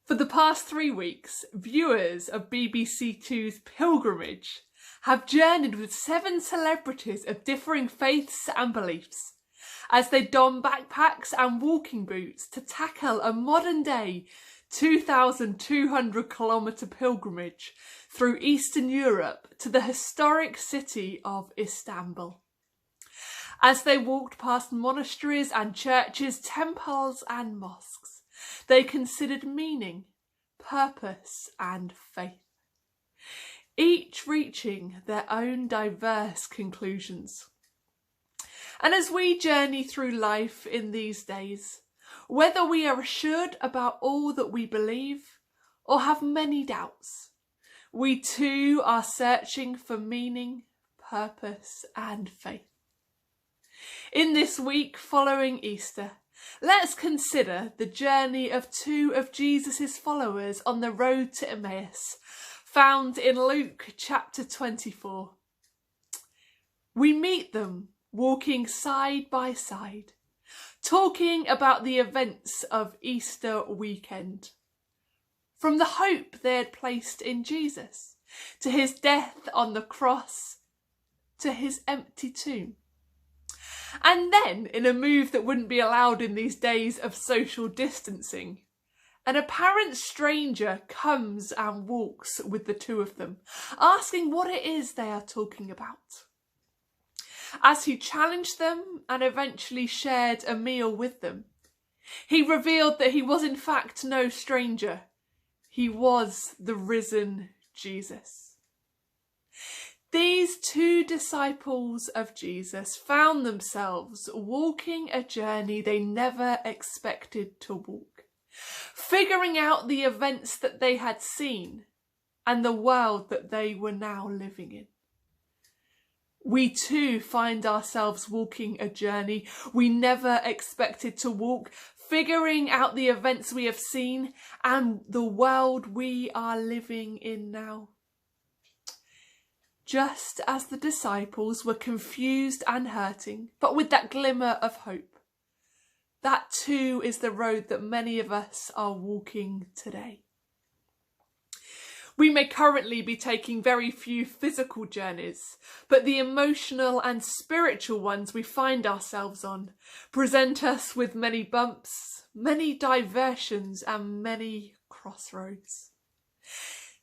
For the past 3 weeks, viewers of BBC Two's Pilgrimage have journeyed with 7 celebrities of differing faiths and beliefs as they don backpacks and walking boots to tackle a modern-day 2,200-kilometre pilgrimage through Eastern Europe to the historic city of Istanbul. As they walked past monasteries and churches, temples and mosques, they considered meaning, purpose and faith, each reaching their own diverse conclusions. And as we journey through life in these days, whether we are assured about all that we believe or have many doubts, we too are searching for meaning, purpose and faith. In this week following Easter, let's consider the journey of 2 of Jesus' followers on the road to Emmaus, found in Luke chapter 24. We meet them walking side by side, talking about the events of Easter weekend. From the hope they had placed in Jesus, to his death on the cross, to his empty tomb. And then, in a move that wouldn't be allowed in these days of social distancing, an apparent stranger comes and walks with the 2 of them, asking what it is they are talking about. As he challenged them and eventually shared a meal with them, he revealed that he was in fact no stranger. He was the risen Jesus. These 2 disciples of Jesus found themselves walking a journey they never expected to walk, figuring out the events that they had seen and the world that they were now living in. We too find ourselves walking a journey we never expected to walk, figuring out the events we have seen and the world we are living in now. Just as the disciples were confused and hurting, but with that glimmer of hope, that too is the road that many of us are walking today. We may currently be taking very few physical journeys, but the emotional and spiritual ones we find ourselves on present us with many bumps, many diversions and many crossroads.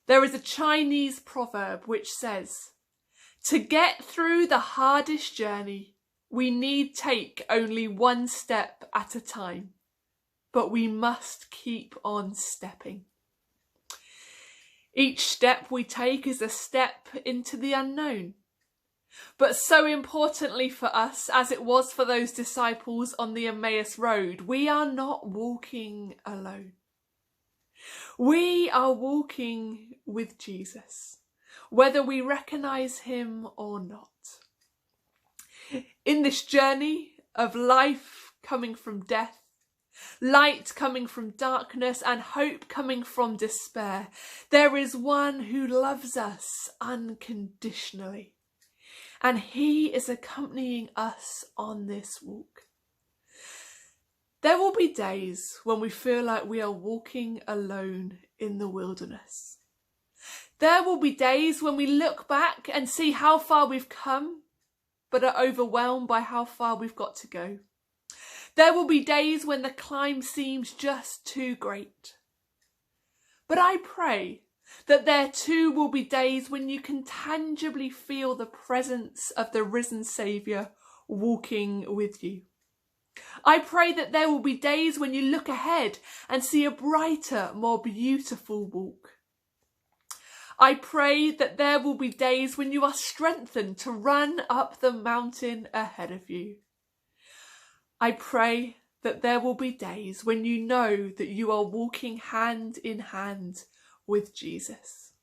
There is a Chinese proverb which says, "To get through the hardest journey, we need take only 1 step at a time, but we must keep on stepping." Each step we take is a step into the unknown. But so importantly for us, as it was for those disciples on the Emmaus road, we are not walking alone. We are walking with Jesus, whether we recognise him or not. In this journey of life coming from death, light coming from darkness and hope coming from despair, there is one who loves us unconditionally, and he is accompanying us on this walk. There will be days when we feel like we are walking alone in the wilderness. There will be days when we look back and see how far we've come, but are overwhelmed by how far we've got to go. There will be days when the climb seems just too great. But I pray that there too will be days when you can tangibly feel the presence of the risen Saviour walking with you. I pray that there will be days when you look ahead and see a brighter, more beautiful walk. I pray that there will be days when you are strengthened to run up the mountain ahead of you. I pray that there will be days when you know that you are walking hand in hand with Jesus.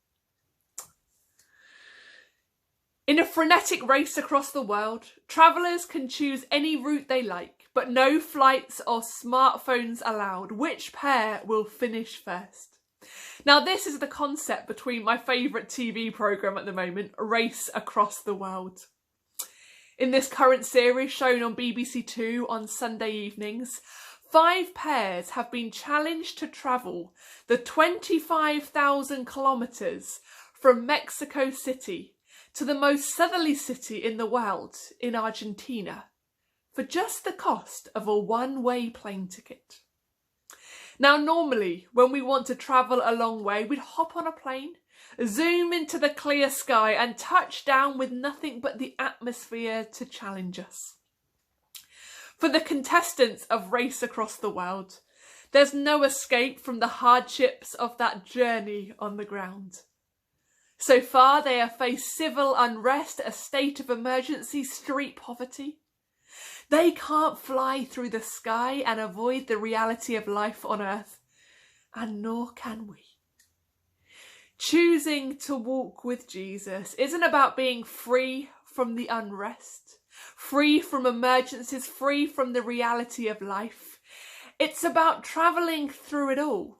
In a frenetic race across the world, travellers can choose any route they like, but no flights or smartphones allowed. Which pair will finish first? Now, this is the concept between my favourite TV programme at the moment, Race Across the World. In this current series shown on BBC Two on Sunday evenings, 5 pairs have been challenged to travel the 25,000 kilometres from Mexico City to the most southerly city in the world, in Argentina, for just the cost of a one-way plane ticket. Now, normally, when we want to travel a long way, we'd hop on a plane, zoom into the clear sky and touch down with nothing but the atmosphere to challenge us. For the contestants of Race Across the World, there's no escape from the hardships of that journey on the ground. So far, they have faced civil unrest, a state of emergency, street poverty. They can't fly through the sky and avoid the reality of life on earth, and nor can we. Choosing to walk with Jesus isn't about being free from the unrest, free from emergencies, free from the reality of life. It's about travelling through it all,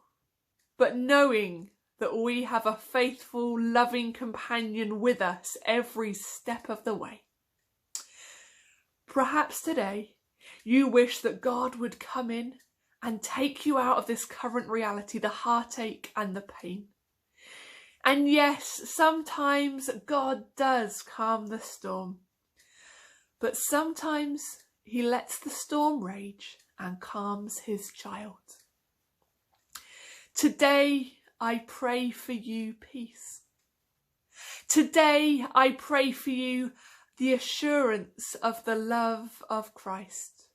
but knowing that we have a faithful, loving companion with us every step of the way. Perhaps today you wish that God would come in and take you out of this current reality, the heartache and the pain. And yes, sometimes God does calm the storm, but sometimes he lets the storm rage and calms his child. Today, I pray for you peace. Today, I pray for you the assurance of the love of Christ.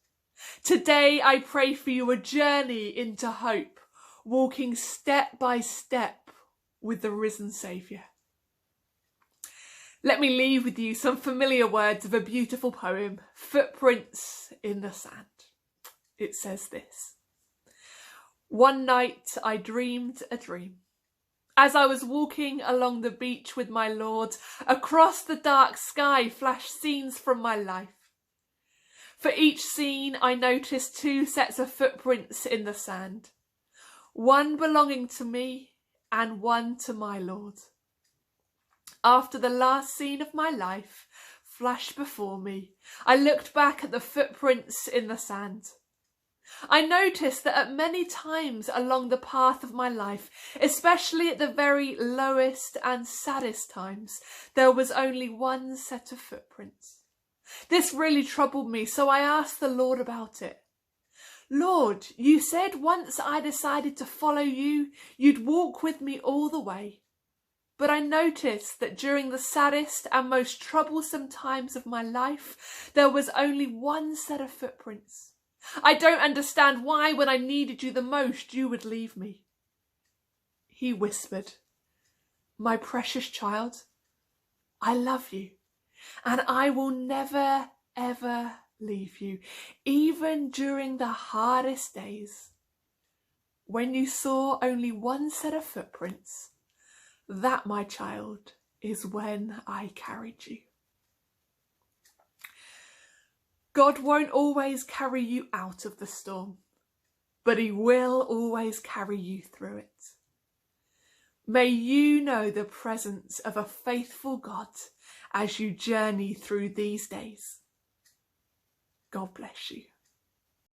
Today, I pray for you a journey into hope, walking step by step with the risen Saviour. Let me leave with you some familiar words of a beautiful poem, Footprints in the Sand. It says this: "One night I dreamed a dream. As I was walking along the beach with my Lord, across the dark sky flashed scenes from my life. For each scene I noticed 2 sets of footprints in the sand, one belonging to me and one to my Lord. After the last scene of my life flashed before me, I looked back at the footprints in the sand. I noticed that at many times along the path of my life, especially at the very lowest and saddest times, there was only one set of footprints. This really troubled me, so I asked the Lord about it. Lord, you said once I decided to follow you, you'd walk with me all the way. But I noticed that during the saddest and most troublesome times of my life, there was only one set of footprints. I don't understand why, when I needed you the most, you would leave me." He whispered, "My precious child, I love you, and I will never, ever leave you, even during the hardest days. When you saw only one set of footprints, that, my child, is when I carried you." God won't always carry you out of the storm, but he will always carry you through it. May you know the presence of a faithful God as you journey through these days. God bless you.